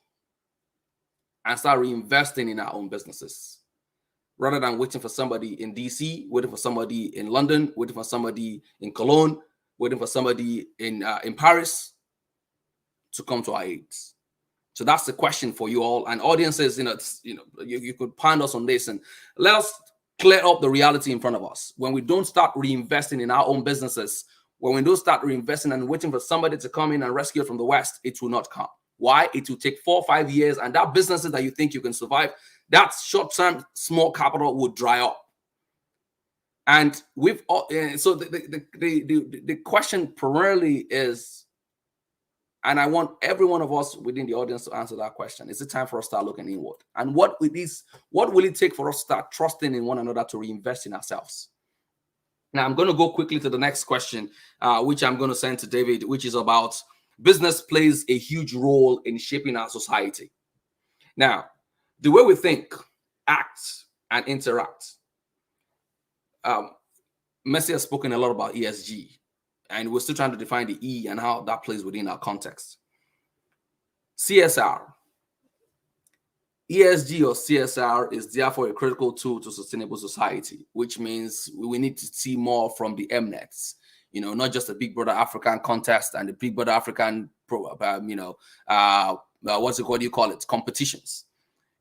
and start reinvesting in our own businesses rather than waiting for somebody in DC, waiting for somebody in London, waiting for somebody in Cologne, waiting for somebody in Paris to come to our aid? So that's the question for you all. And audiences, you could pound us on this and let us clear up the reality in front of us. When we don't start reinvesting in our own businesses, when we don't start reinvesting and waiting for somebody to come in and rescue it from the West, it will not come. Why? It will take 4 or 5 years, and that businesses that you think you can survive, that short-term small capital will dry up. And so the question primarily is, and I want every one of us within the audience to answer that question. Is it time for us to start looking inward? And what will it take for us to start trusting in one another to reinvest in ourselves? Now, I'm going to go quickly to the next question, which I'm going to send to David, which is about business plays a huge role in shaping our society. Now, the way we think, act, and interact. Messi has spoken a lot about ESG. And we're still trying to define the E and how that plays within our context. CSR. ESG or CSR is therefore a critical tool to sustainable society, which means we need to see more from the MNETs, not just the Big Brother African contest and the Big Brother African, competitions.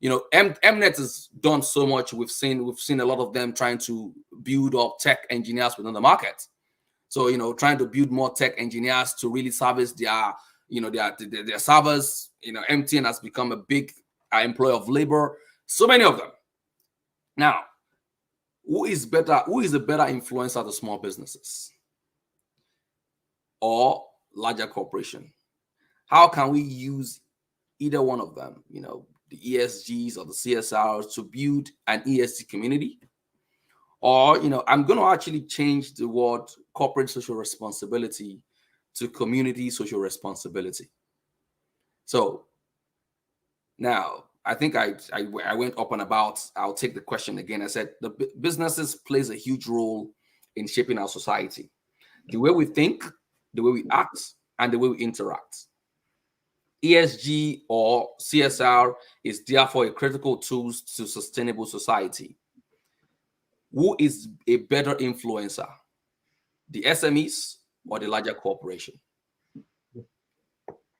MNET has done so much. We've seen a lot of them trying to build up tech engineers within the market. So, trying to build more tech engineers to really service their servers. MTN has become a big employer of labor. So many of them. Now, who is a better influencer to small businesses or larger corporation? How can we use either one of them, the ESGs or the CSRs, to build an ESG community? Or, I'm going to actually change the word corporate social responsibility to community social responsibility. So now I think I went up and about. I'll take the question again. I said the businesses plays a huge role in shaping our society. The way we think, the way we act, and the way we interact. ESG or CSR is therefore a critical tool to sustainable society. Who is a better influencer, the SMEs or the larger corporation?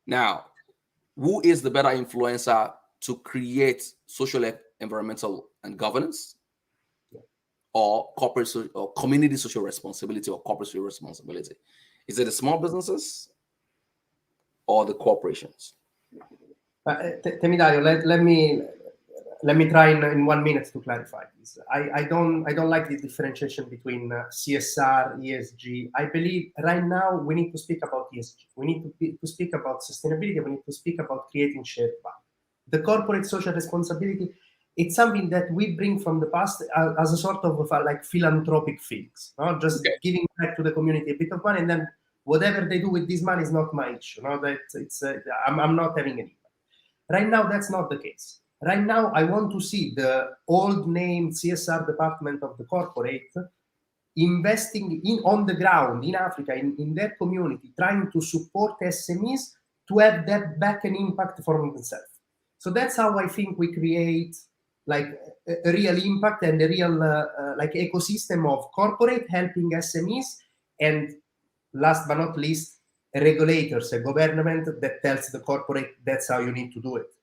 Now, who is the better influencer to create social, environmental, and governance, or corporate or community social responsibility or corporate social responsibility? Is it the small businesses or the corporations? Temidayo, let me try in 1 minute to clarify this. I don't like the differentiation between CSR, ESG. I believe right now we need to speak about ESG. We need to speak about sustainability. We need to speak about creating shared value. The corporate social responsibility, it's something that we bring from the past as a sort of like philanthropic things, just giving back to the community a bit of money, and then whatever they do with this money is not my issue. I'm not having any. Right now, that's not the case. Right now, I want to see the old name CSR department of the corporate investing on the ground in Africa, in their community, trying to support SMEs to have that back and impact for themselves. So that's how I think we create like a real impact and a real like ecosystem of corporate helping SMEs, and last but not least, regulators, a government that tells the corporate that's how you need to do it.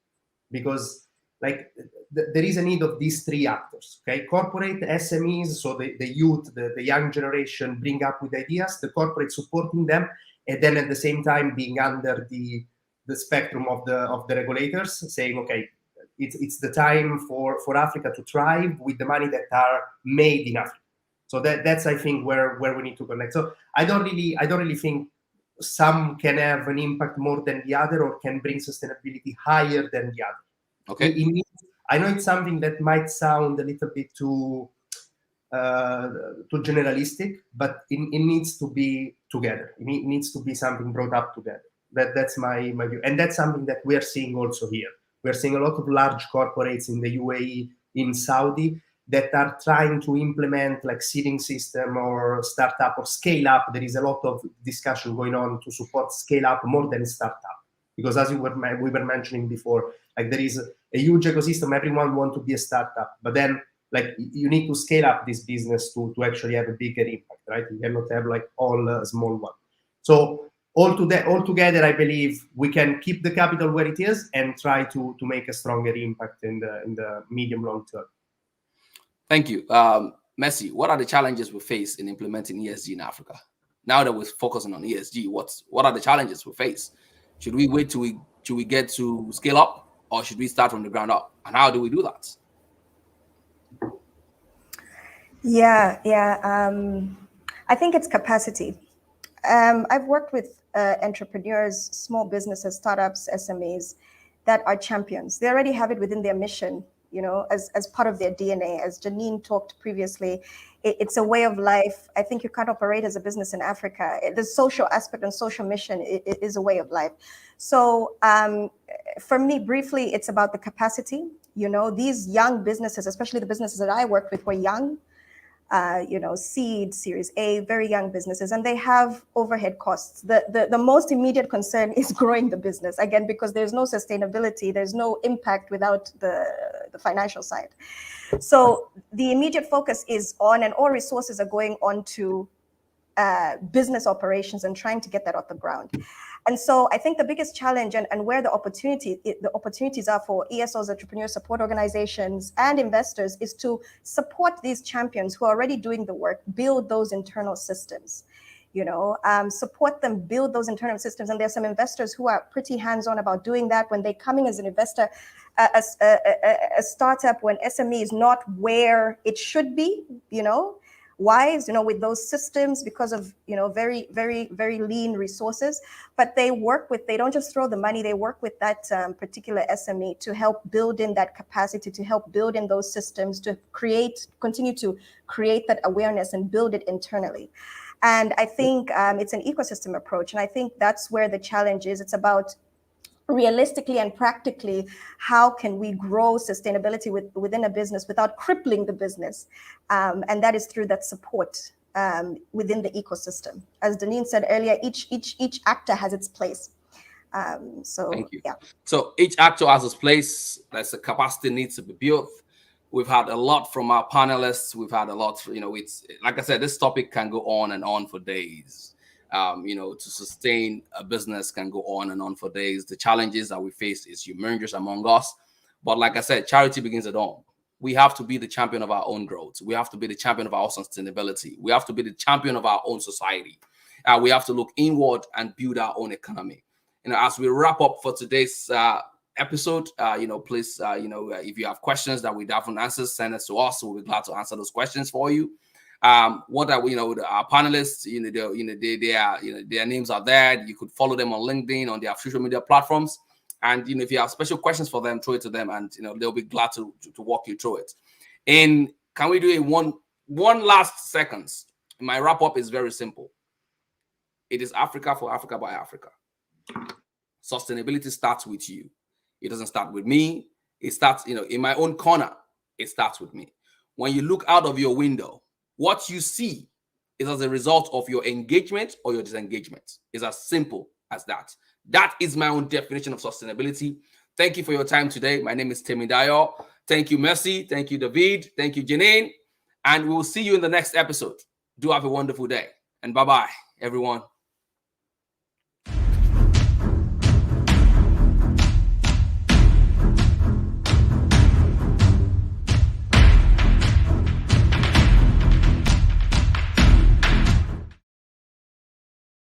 Because like there is a need of these three actors, okay? Corporate, SMEs, so the youth, the young generation bring up with ideas, the corporate supporting them, and then at the same time being under the spectrum of the regulators, saying, okay, it's the time for Africa to thrive with the money that are made in Africa. So that's I think where we need to connect. So I don't really think some can have an impact more than the other, or can bring sustainability higher than the other. Okay. I know it's something that might sound a little bit too generalistic, but it needs to be together. It needs to be something brought up together. That's my view, and that's something that we are seeing also here. We're seeing a lot of large corporates in the UAE, in Saudi, that are trying to implement like seeding system or startup or scale up. There is a lot of discussion going on to support scale up more than startup, because as we were mentioning before, like there is a huge ecosystem. Everyone wants to be a startup, but then like you need to scale up this business to actually have a bigger impact, right? You cannot have like all a small one. So all together, I believe we can keep the capital where it is and try to make a stronger impact in the medium long term. Thank you. Messi, what are the challenges we face in implementing ESG in Africa? Now that we're focusing on ESG, what are the challenges we face? Should we wait till we get to scale up, or should we start from the ground up? And how do we do that? Yeah. I think it's capacity. I've worked with entrepreneurs, small businesses, startups, SMEs that are champions. They already have it within their mission, as part of their DNA. As Janine talked previously, it's a way of life. I think you can't operate as a business in Africa. The social aspect and social mission is a way of life. So for me, briefly, it's about the capacity. These young businesses, especially the businesses that I worked with, were young. Seed, Series A, very young businesses, and they have overhead costs. The most immediate concern is growing the business, again, because there's no sustainability, there's no impact without the financial side. So the immediate focus is on, and all resources are going on to business operations and trying to get that off the ground. And so I think the biggest challenge and where the opportunities are for ESOs, entrepreneur support organizations, and investors is to support these champions who are already doing the work, build those internal systems, support them, build those internal systems. And there's some investors who are pretty hands-on about doing that. When they come in as an investor, a startup, when SME is not where it should be, wise, with those systems, because of, very, very, very lean resources, but they don't just throw the money, they work with that particular SME to help build in that capacity, to help build in those systems, to continue to create that awareness and build it internally. And I think it's an ecosystem approach. And I think that's where the challenge is. It's about realistically and practically, how can we grow sustainability within a business without crippling the business? And that is through that support within the ecosystem. As Deneen said earlier, each actor has its place. Thank you. Yeah. So each actor has its place. There's a capacity needs to be built. We've had a lot from our panelists. We've had a lot, it's like I said, this topic can go on and on for days. To sustain a business can go on and on for days. The challenges that we face is humongous among us. But like I said, charity begins at home. We have to be the champion of our own growth. We have to be the champion of our own sustainability. We have to be the champion of our own society. We have to look inward and build our own economy. As we wrap up for today's episode, please, if you have questions that we haven't answered, send it to us. We'll be glad to answer those questions for you. What are our panelists? Their names are there. You could follow them on LinkedIn, on their social media platforms, and if you have special questions for them, throw it to them, and they'll be glad to walk you through it. And can we do a one last seconds? My wrap up is very simple. It is Africa for Africa by Africa. Sustainability starts with you. It doesn't start with me. It starts, in my own corner. It starts with me. When you look out of your window, what you see is as a result of your engagement or your disengagement. It's as simple as that. That is my own definition of sustainability. Thank you for your time today. My name is Temidayo. Thank you, Messi. Thank you, David. Thank you, Janine. And we will see you in the next episode. Do have a wonderful day. And bye-bye, everyone.